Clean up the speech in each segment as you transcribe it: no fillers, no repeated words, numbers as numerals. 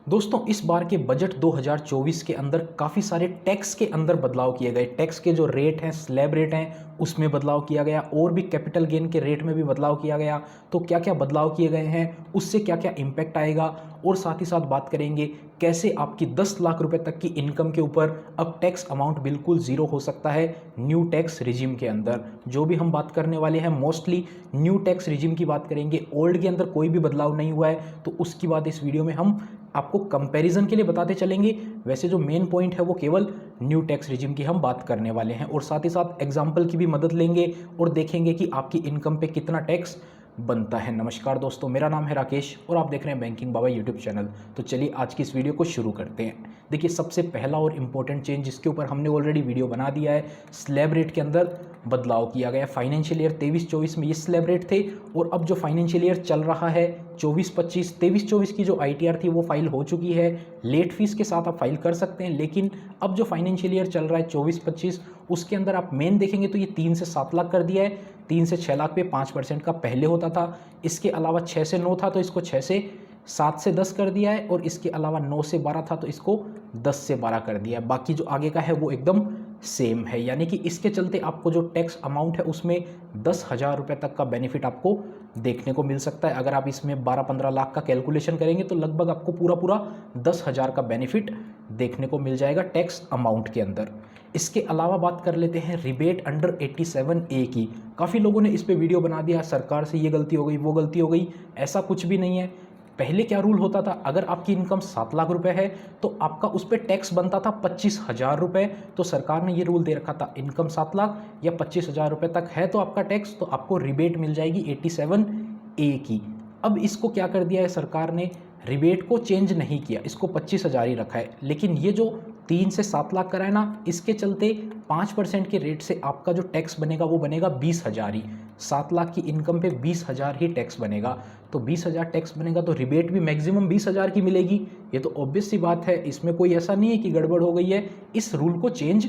दोस्तों इस बार के बजट 2024 के अंदर काफ़ी सारे टैक्स के अंदर बदलाव किए गए। टैक्स के जो रेट हैं, स्लैब रेट हैं, उसमें बदलाव किया गया और भी कैपिटल गेन के रेट में भी बदलाव किया गया। तो क्या क्या बदलाव किए गए हैं, उससे क्या क्या इम्पैक्ट आएगा, और साथ ही साथ बात करेंगे कैसे आपकी 10 लाख रुपए तक की इनकम के ऊपर अब टैक्स अमाउंट बिल्कुल ज़ीरो हो सकता है न्यू टैक्स रिजिम के अंदर। जो भी हम बात करने वाले हैं मोस्टली न्यू टैक्स रिजिम की बात करेंगे। ओल्ड के अंदर कोई भी बदलाव नहीं हुआ है, तो उसकी बात इस वीडियो में हम आपको कंपैरिजन के लिए बताते चलेंगे। वैसे जो मेन पॉइंट है वो केवल न्यू टैक्स रिजिम की हम बात करने वाले हैं, और साथ ही साथ एग्जाम्पल की भी मदद लेंगे और देखेंगे कि आपकी इनकम पे कितना टैक्स बनता है। नमस्कार दोस्तों, मेरा नाम है राकेश और आप देख रहे हैं बैंकिंग बाबा यूट्यूब चैनल। तो चलिए आज की इस वीडियो को शुरू करते हैं। देखिए सबसे पहला और इम्पोर्टेंट चेंज जिसके ऊपर हमने ऑलरेडी वीडियो बना दिया है, स्लैब रेट के अंदर बदलाव किया गया। फाइनेंशियल ईयर 23-24 में ये स्लैब रेट थे, और अब जो फाइनेंशियल ईयर चल रहा है 24-25, 23-24 की जो ITR थी वो फाइल हो चुकी है। लेट फीस के साथ आप फाइल कर सकते हैं, लेकिन अब जो फाइनेंशियल ईयर चल रहा है 24-25 उसके अंदर आप मेन देखेंगे तो ये 3 से 7 लाख कर दिया है। 3 से 6 लाख पे 5% का पहले होता था। इसके अलावा 6 से 9 था तो इसको 6 से 7 से 10 कर दिया है, और इसके अलावा 9 से 12 था तो इसको 10 से 12 कर दिया है। बाकी जो आगे का है वो एकदम सेम है, यानी कि इसके चलते आपको जो टैक्स अमाउंट है उसमें 10,000 रुपये तक का बेनिफिट आपको देखने को मिल सकता है। अगर आप इसमें 12-15 लाख का कैलकुलेशन करेंगे तो लगभग आपको पूरा 10,000 का बेनिफिट देखने को मिल जाएगा टैक्स अमाउंट के अंदर। इसके अलावा बात कर लेते हैं रिबेट अंडर 87A की। काफ़ी लोगों ने इस पे वीडियो बना दिया, सरकार से ये गलती हो गई, वो गलती हो गई। ऐसा कुछ भी नहीं है। पहले क्या रूल होता था, अगर आपकी इनकम 7 लाख रुपए है तो आपका उस पर टैक्स बनता था 25,000 रुपये। तो सरकार ने ये रूल दे रखा था, इनकम 7 लाख या 25,000 रुपये तक है तो आपका टैक्स, तो आपको रिबेट मिल जाएगी 87A की। अब इसको क्या कर दिया है सरकार ने, रिबेट को चेंज नहीं किया, इसको 25,000 ही रखा है। लेकिन ये जो 3 से 7 लाख कराए ना, इसके चलते 5% के रेट से आपका जो टैक्स बनेगा वो बनेगा 20,000 ही। 7 लाख की इनकम पे 20,000 ही टैक्स बनेगा। तो 20,000 टैक्स बनेगा तो रिबेट भी मैक्सिमम 20,000 की मिलेगी। ये तो ऑब्वियस सी बात है, इसमें कोई ऐसा नहीं है कि गड़बड़ हो गई है। इस रूल को चेंज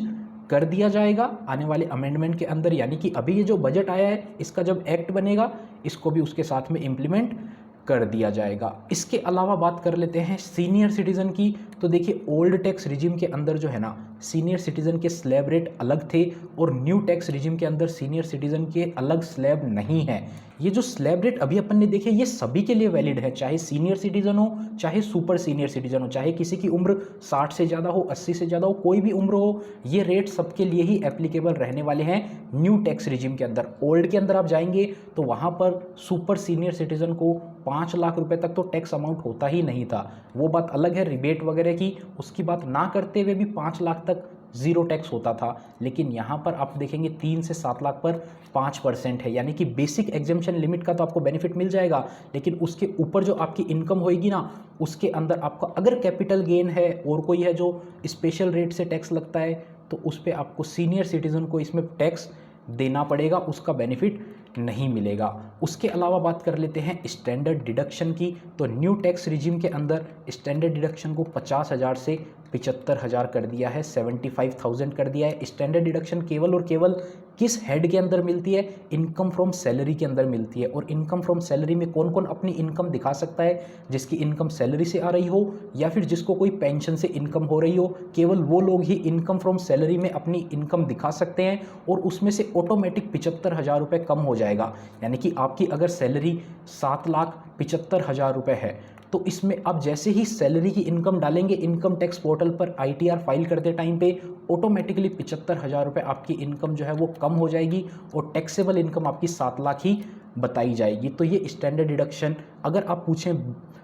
कर दिया जाएगा आने वाले अमेंडमेंट के अंदर, यानी कि अभी ये जो बजट आया है इसका जब एक्ट बनेगा इसको भी उसके साथ में इम्प्लीमेंट कर दिया जाएगा। इसके अलावा बात कर लेते हैं सीनियर सिटीजन की। तो देखिए ओल्ड टैक्स रिजिम के अंदर जो है ना, सीनियर सिटीजन के स्लैब रेट अलग थे, और न्यू टैक्स रिजिम के अंदर सीनियर सिटीजन के अलग स्लैब नहीं है। ये जो स्लैब रेट अभी अपन ने देखे ये सभी के लिए वैलिड है, चाहे सीनियर सिटीजन हो चाहे सुपर सीनियर सिटीजन हो, चाहे किसी की उम्र 60 से ज़्यादा हो, 80 से ज़्यादा हो, कोई भी उम्र हो, ये रेट सबके लिए ही एप्लीकेबल रहने वाले हैं न्यू टैक्स रिजिम के अंदर। ओल्ड के अंदर आप जाएंगे तो वहाँ पर सुपर सीनियर सिटीजन को 5 लाख रुपए तक तो टैक्स अमाउंट होता ही नहीं था। वो बात अलग है रिबेट वगैरह की, उसकी बात ना करते हुए भी 5 लाख तक जीरो टैक्स होता था। लेकिन यहाँ पर आप देखेंगे 3 से 7 लाख पर 5% है, यानी कि बेसिक एग्जेम्पशन लिमिट का तो आपको बेनिफिट मिल जाएगा, लेकिन उसके ऊपर जो आपकी इनकम होएगी ना, उसके अंदर आपका अगर कैपिटल गेन है और कोई है जो स्पेशल रेट से टैक्स लगता है तो उस पर आपको सीनियर सिटीजन को इसमें टैक्स देना पड़ेगा, उसका बेनिफिट नहीं मिलेगा। उसके अलावा बात कर लेते हैं स्टैंडर्ड डिडक्शन की। तो न्यू टैक्स रिजिम के अंदर स्टैंडर्ड डिडक्शन को 50,000 से 75,000 कर दिया है, 75,000 कर दिया है। स्टैंडर्ड डिडक्शन केवल और केवल किस हेड के अंदर मिलती है, इनकम फ्रॉम सैलरी के अंदर मिलती है। और इनकम फ्रॉम सैलरी में कौन कौन अपनी इनकम दिखा सकता है, जिसकी इनकम सैलरी से आ रही हो या फिर जिसको कोई पेंशन से इनकम हो रही हो, केवल वो लोग ही इनकम फ्रॉम सैलरी में अपनी इनकम दिखा सकते हैं, और उसमें से ऑटोमेटिक 75,000 रुपये कम हो जाएगा। यानी कि आपकी अगर सैलरी 7,75,000 रुपये है तो इसमें आप जैसे ही सैलरी की इनकम डालेंगे इनकम टैक्स पोर्टल पर ITR फाइल करते टाइम पे ऑटोमेटिकली 75,000 रुपये आपकी इनकम जो है वो कम हो जाएगी, और टैक्सेबल इनकम आपकी 7 लाख ही बताई जाएगी। तो ये स्टैंडर्ड डिडक्शन अगर आप पूछें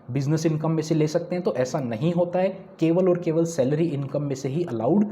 बिजनेस इनकम में से ले सकते हैं तो ऐसा नहीं होता है, केवल और केवल सैलरी इनकम में से ही अलाउड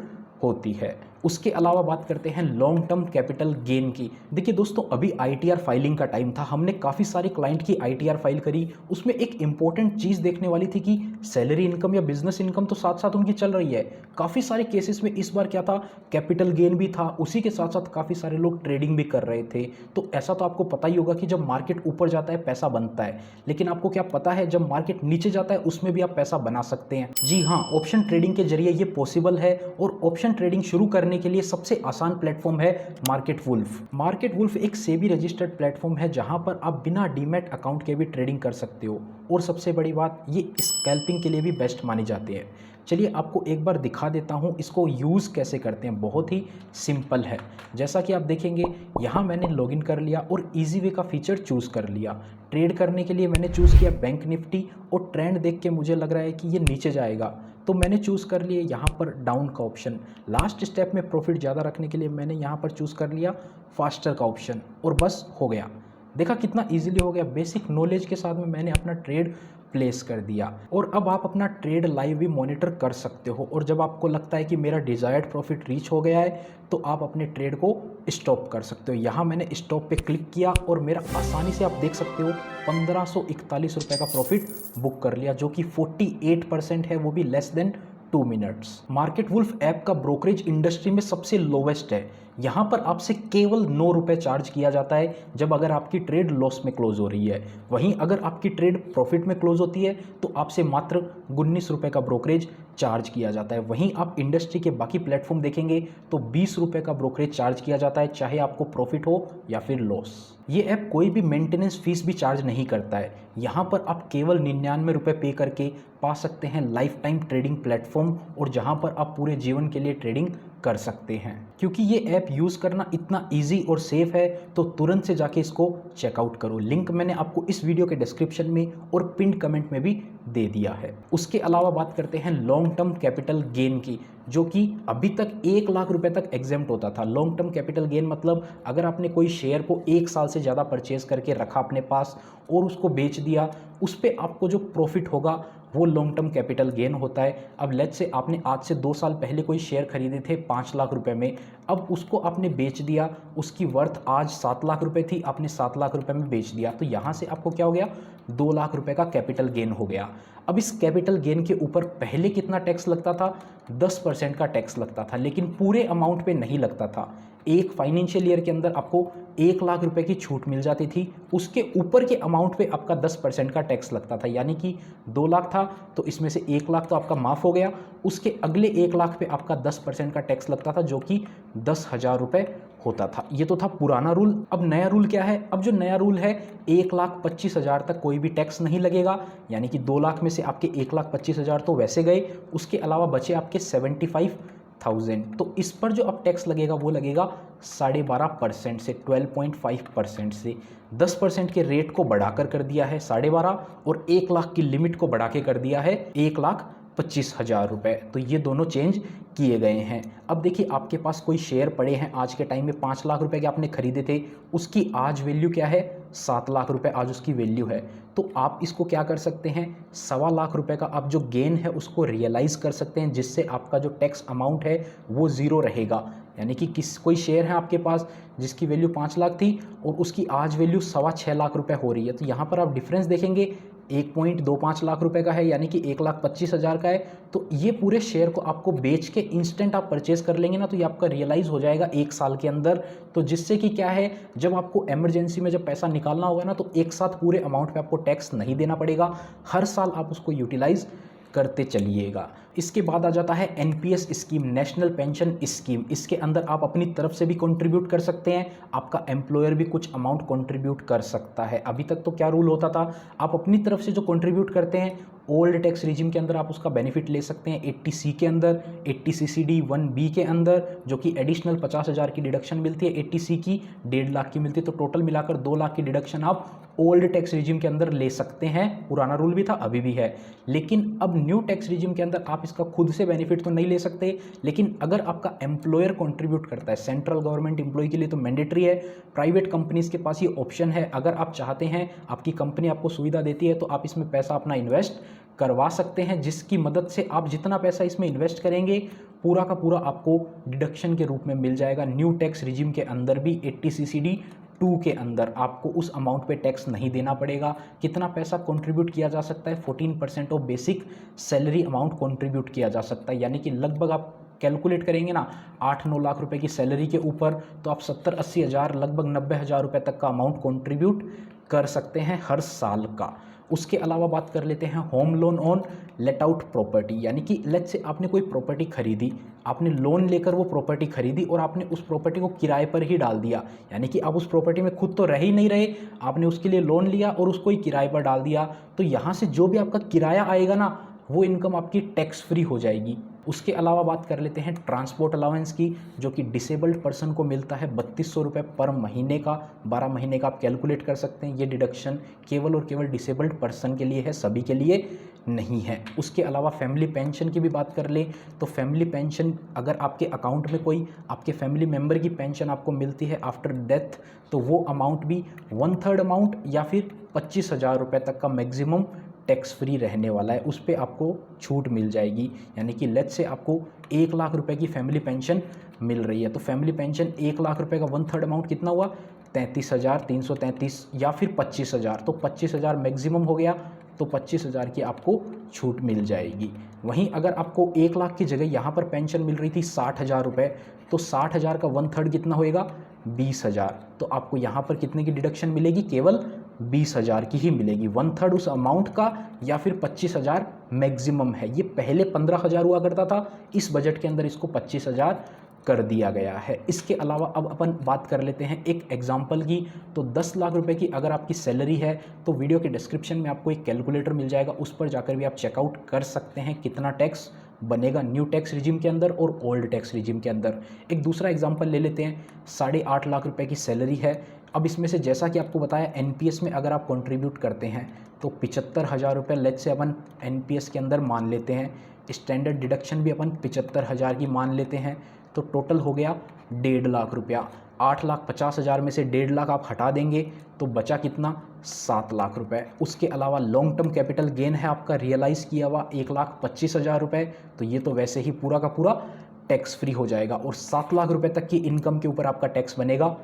होती है। उसके अलावा बात करते हैं लॉन्ग टर्म कैपिटल गेन की। देखिए दोस्तों अभी ITR फाइलिंग का टाइम था, हमने काफ़ी सारे क्लाइंट की ITR फाइल करी। उसमें एक इंपॉर्टेंट चीज़ देखने वाली थी कि सैलरी इनकम या बिजनेस इनकम तो साथ साथ उनकी चल रही है। काफ़ी सारे केसेस में इस बार क्या था, कैपिटल गेन भी था, उसी के साथ साथ काफ़ी सारे लोग ट्रेडिंग भी कर रहे थे। तो ऐसा तो आपको पता ही होगा कि जब मार्केट ऊपर जाता है पैसा बनता है, लेकिन आपको क्या पता है जब मार्केट नीचे जाता है उसमें भी आप पैसा बना सकते हैं। जी हाँ, ऑप्शन ट्रेडिंग के जरिए ये पॉसिबल है, और ऑप्शन ट्रेडिंग शुरू करने करने के लिए सबसे आसान प्लेटफॉर्म है मार्केट वुल्फ। मार्केट वुल्फ एक सेबी रजिस्टर्ड प्लेटफॉर्म है जहां पर आप बिना डीमैट अकाउंट के भी ट्रेडिंग कर सकते हो, और सबसे बड़ी बात, ये स्कैल्पिंग के लिए भी बेस्ट माने जाते हैं। चलिए आपको एक बार दिखा देता हूँ इसको यूज़ कैसे करते हैं। बहुत ही सिंपल है। जैसा कि आप देखेंगे यहाँ मैंने लॉगिन कर लिया और इजी वे का फीचर चूज़ कर लिया। ट्रेड करने के लिए मैंने चूज़ किया बैंक निफ्टी, और ट्रेंड देख के मुझे लग रहा है कि ये नीचे जाएगा, तो मैंने चूज़ कर लिए यहाँ पर डाउन का ऑप्शन। लास्ट स्टेप में प्रॉफिट ज़्यादा रखने के लिए मैंने यहाँ पर चूज़ कर लिया फास्टर का ऑप्शन, और बस हो गया। देखा कितना इजीली हो गया। बेसिक नॉलेज के साथ में मैंने अपना ट्रेड प्लेस कर दिया, और अब आप अपना ट्रेड लाइव भी मॉनिटर कर सकते हो। और जब आपको लगता है कि मेरा डिज़ायर्ड प्रॉफिट रीच हो गया है, तो आप अपने ट्रेड को स्टॉप कर सकते हो। यहाँ मैंने स्टॉप पे क्लिक किया और मेरा आसानी से आप देख सकते हो 1541 रुपये का प्रॉफिट बुक कर लिया, जो कि 48% है, वो भी less than 2 minutes. Market wolf app का ब्रोकरेज इंडस्ट्री में सबसे लोवेस्ट है। यहाँ पर आपसे केवल 9 रुपये चार्ज किया जाता है जब अगर आपकी ट्रेड लॉस में क्लोज हो रही है। वहीं अगर आपकी ट्रेड प्रॉफिट में क्लोज होती है तो आपसे मात्र 19 रुपये का ब्रोकरेज चार्ज किया जाता है। वहीं आप इंडस्ट्री के बाकी प्लेटफॉर्म देखेंगे तो 20 रुपये का ब्रोकरेज चार्ज किया जाता है, चाहे आपको प्रॉफिट हो या फिर लॉस। ये ऐप कोई भी मेंटेनेंस फीस भी चार्ज नहीं करता है। यहाँ पर आप केवल 99 रुपये पे करके पा सकते हैं लाइफ टाइम ट्रेडिंग प्लेटफॉर्म, और जहाँ पर आप पूरे जीवन के लिए ट्रेडिंग कर सकते हैं। क्योंकि ये ऐप यूज़ करना इतना इजी और सेफ है, तो तुरंत से जाके इसको चेकआउट करो। लिंक मैंने आपको इस वीडियो के डिस्क्रिप्शन में और पिन कमेंट में भी दे दिया है। उसके अलावा बात करते हैं लॉन्ग टर्म कैपिटल गेन की, जो कि अभी तक 1 लाख रुपए तक एग्जेम्प्ट होता था। लॉन्ग टर्म कैपिटल गेन मतलब अगर आपने कोई शेयर को 1 साल से ज़्यादा परचेज करके रखा अपने पास और उसको बेच दिया, उस पर आपको जो प्रॉफिट होगा वो लॉन्ग टर्म कैपिटल गेन होता है। अब लेट्स से आपने आज से 2 साल पहले कोई शेयर खरीदे थे 5 लाख रुपए में, अब उसको आपने बेच दिया, उसकी वर्थ आज 7 लाख रुपए थी, आपने 7 लाख रुपए में बेच दिया, तो यहाँ से आपको क्या हो गया, 2 लाख रुपए का कैपिटल गेन हो गया। अब इस कैपिटल गेन के ऊपर पहले कितना टैक्स लगता था, 10% का टैक्स लगता था, लेकिन पूरे अमाउंट पे नहीं लगता था। एक फाइनेंशियल ईयर के अंदर आपको 1 लाख रुपए की छूट मिल जाती थी, उसके ऊपर के अमाउंट पे आपका 10% का टैक्स लगता था। यानी कि 2 लाख था तो इसमें से 1 लाख तो आपका माफ़ हो गया, उसके अगले 1 लाख पे आपका 10% का टैक्स लगता था, जो कि 10,000 रुपये होता था। ये तो था पुराना रूल। अब नया रूल क्या है? अब जो नया रूल है, 1,25,000 तक कोई भी टैक्स नहीं लगेगा। यानी कि 2 लाख में से आपके 1,25,000 तो वैसे गए, उसके अलावा बचे आपके 75,000। तो इस पर जो अब टैक्स लगेगा वो लगेगा 12.5% से, 12.5% से। 10% के रेट को बढ़ाकर कर दिया है 12.5, और 1 लाख की लिमिट को बढ़ा के कर दिया है 1,25,000 रुपये। तो ये दोनों चेंज किए गए हैं। अब देखिए आपके पास कोई शेयर पड़े हैं आज के टाइम में 5 लाख रुपए के आपने खरीदे थे, उसकी आज वैल्यू क्या है, 7 लाख रुपए आज उसकी वैल्यू है। तो आप इसको क्या कर सकते हैं, 1.25 लाख रुपए का आप जो गेन है उसको रियलाइज़ कर सकते हैं, जिससे आपका जो टैक्स अमाउंट है वो ज़ीरो रहेगा। यानी कि कोई शेयर है आपके पास जिसकी वैल्यू 5 लाख थी और उसकी आज वैल्यू 6.25 लाख रुपए हो रही है, तो यहाँ पर आप डिफरेंस देखेंगे 1.25 लाख रुपए का है, यानी कि 1,25,000 का है। तो ये पूरे शेयर को आपको बेच के इंस्टेंट आप परचेज कर लेंगे ना, तो ये आपका रियलाइज़ हो जाएगा 1 साल के अंदर। तो जिससे कि क्या है, जब आपको इमरजेंसी में जब पैसा निकालना होगा ना, तो एक साथ पूरे अमाउंट पे आपको टैक्स नहीं देना पड़ेगा। हर साल आप उसको यूटिलाइज़ करते चलिएगा। इसके बाद आ जाता है NPS scheme, national pension scheme. इसके अंदर आप अपनी तरफ से भी कंट्रीब्यूट कर सकते हैं, आपका एम्प्लॉयर भी कुछ अमाउंट कंट्रीब्यूट कर सकता है। अभी तक तो क्या रूल होता था, आप अपनी तरफ से जो कंट्रीब्यूट करते हैं ओल्ड टैक्स रिजिम के अंदर आप उसका बेनिफिट ले सकते हैं 80C के अंदर, 80CCD 1B के अंदर, जो कि एडिशनल 50,000 की डिडक्शन मिलती है, 80C की 1.5 लाख की मिलती है। तो टोटल मिलाकर 2 लाख की डिडक्शन आप ओल्ड टैक्स रिजिम के अंदर ले सकते हैं। पुराना रूल भी था, अभी भी है, लेकिन अब न्यू टैक्स रिजिम के अंदर आप इसका खुद से बेनिफिट तो नहीं ले सकते, लेकिन अगर आपका एम्प्लॉयर कंट्रीब्यूट करता है, सेंट्रल गवर्नमेंट एम्प्लॉय के लिए तो मैंडेटरी है, प्राइवेट कंपनीज के पास ये ऑप्शन है। अगर आप चाहते हैं, आपकी कंपनी आपको सुविधा देती है, तो आप इसमें पैसा अपना इन्वेस्ट करवा सकते हैं, जिसकी मदद से आप जितना पैसा इसमें इन्वेस्ट करेंगे पूरा का पूरा आपको डिडक्शन के रूप में मिल जाएगा। न्यू टैक्स रिजिम के अंदर भी 80CCD 2 के अंदर आपको उस अमाउंट पे टैक्स नहीं देना पड़ेगा। कितना पैसा कंट्रीब्यूट किया जा सकता है, 14% of basic salary amount contribute किया जा सकता है। यानी कि लगभग आप कैलकुलेट करेंगे ना 8-9 लाख रुपए की सैलरी के ऊपर, तो आप 70-80 हज़ार, लगभग 90,000 रुपये तक का अमाउंट कंट्रीब्यूट कर सकते हैं हर साल का। उसके अलावा बात कर लेते हैं home loan on let out property, यानी कि लेट्स से आपने कोई प्रॉपर्टी खरीदी, आपने लोन लेकर वो प्रॉपर्टी खरीदी और आपने उस प्रॉपर्टी को किराए पर ही डाल दिया, यानी कि आप उस प्रॉपर्टी में खुद तो रह ही नहीं रहे, आपने उसके लिए लोन लिया और उसको ही किराए पर डाल दिया, तो यहाँ से जो भी आपका किराया आएगा ना, वो इनकम आपकी टैक्स फ्री हो जाएगी। उसके अलावा बात कर लेते हैं ट्रांसपोर्ट अलाउंस की, जो कि डिसेबल्ड पर्सन को मिलता है 3200 रुपये पर महीने का, 12 महीने का आप कैलकुलेट कर सकते हैं। ये डिडक्शन केवल और केवल डिसेबल्ड पर्सन के लिए है, सभी के लिए नहीं है। उसके अलावा फैमिली पेंशन की भी बात कर ले तो फैमिली पेंशन अगर आपके अकाउंट में कोई आपके फैमिली मेम्बर की पेंशन आपको मिलती है आफ्टर डेथ, तो वो अमाउंट भी 1/3 अमाउंट या फिर 25,000 रुपये तक का मैक्सिमम टैक्स फ्री रहने वाला है, उस पर आपको छूट मिल जाएगी। यानी कि लेट्स से आपको 1 लाख रुपए की फैमिली पेंशन मिल रही है, तो फैमिली पेंशन 1 लाख रुपए का 1/3 अमाउंट कितना हुआ, 33,333 या फिर 25,000, तो 25,000 मैक्सिमम हो गया, तो 25,000 की आपको छूट मिल जाएगी। वहीं अगर आपको 1 लाख की जगह यहाँ पर पेंशन मिल रही थी 60,000 रुपये, तो 60,000 का 1/3 कितना होएगा, 20,000, तो आपको यहाँ पर कितने की डिडक्शन मिलेगी, केवल 20,000 की ही मिलेगी। 1/3 उस अमाउंट का या फिर 25,000 मैक्सिमम है। ये पहले 15,000 हुआ करता था, इस बजट के अंदर इसको 25,000 कर दिया गया है। इसके अलावा अब अपन बात कर लेते हैं एक एग्जाम्पल की, तो 10 लाख रुपए की अगर आपकी सैलरी है तो वीडियो के डिस्क्रिप्शन में आपको एक कैलकुलेटर मिल जाएगा, उस पर जाकर भी आप चेकआउट कर सकते हैं कितना टैक्स बनेगा न्यू टैक्स रिजिम के अंदर और ओल्ड टैक्स रिजिम के अंदर। एक दूसरा एग्जाम्पल ले लेते हैं, 8.5 लाख रुपए की सैलरी है। अब इसमें से जैसा कि आपको बताया एनपीएस में अगर आप कंट्रीब्यूट करते हैं तो 75,000 रुपये लेट से अपन एनपीएस के अंदर मान लेते हैं, स्टैंडर्ड डिडक्शन भी अपन 75,000 की मान लेते हैं, तो टोटल हो गया 1.5 लाख रुपया। 8,50,000 में से 1.5 लाख आप हटा देंगे तो बचा कितना, 7 लाख रुपए। उसके अलावा लॉन्ग टर्म कैपिटल गेन है आपका रियलाइज़ किया हुआ 1,25,000 रुपये, तो ये तो वैसे ही पूरा का पूरा टैक्स फ्री हो जाएगा और 7 लाख रुपए तक की इनकम के ऊपर आपका टैक्स बनेगा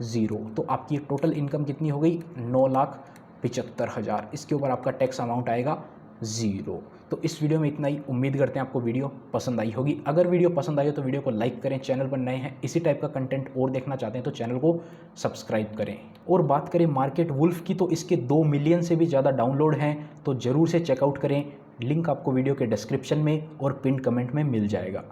0। तो आपकी टोटल इनकम कितनी हो गई, 9,75,000, इसके ऊपर आपका टैक्स अमाउंट आएगा 0। तो इस वीडियो में इतना ही। उम्मीद करते हैं आपको वीडियो पसंद आई होगी। अगर वीडियो पसंद आई हो तो वीडियो को लाइक करें, चैनल पर नए हैं इसी टाइप का कंटेंट और देखना चाहते हैं तो चैनल को सब्सक्राइब करें। और बात करें मार्केट वुल्फ की तो इसके 2 मिलियन से भी ज़्यादा डाउनलोड हैं, तो ज़रूर से चेकआउट करें। लिंक आपको वीडियो के डिस्क्रिप्शन में और पिन कमेंट में मिल जाएगा।